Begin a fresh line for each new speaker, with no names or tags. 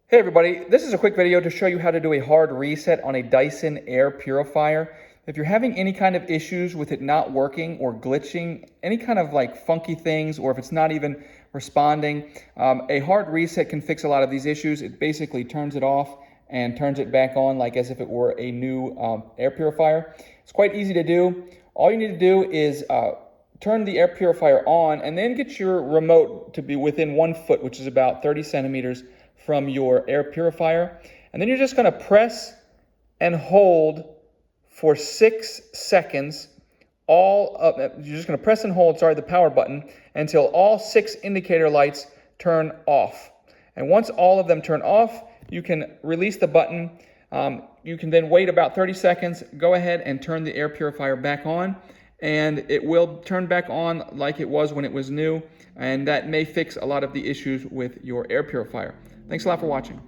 Hey everybody, this is a quick video to show you how to do a hard reset on a Dyson air purifier. If you're having any kind of issues with it not working or glitching, any kind of like funky things, or if it's not even responding, a hard reset can fix a lot of these issues. It basically turns it off and turns it back on like as if it were a new air purifier. It's quite easy to do. All you need to do is turn the air purifier on and then get your remote to be within 1 foot, which is about 30 centimeters from your air purifier. And then you're just gonna press and hold for 6 seconds. You're just gonna press and hold, the power button, until all 6 indicator lights turn off. And once all of them turn off, you can release the button. You can then wait about 30 seconds, go ahead and turn the air purifier back on, and it will turn back on like it was when it was new, and that may fix a lot of the issues with your air purifier. Thanks a lot for watching.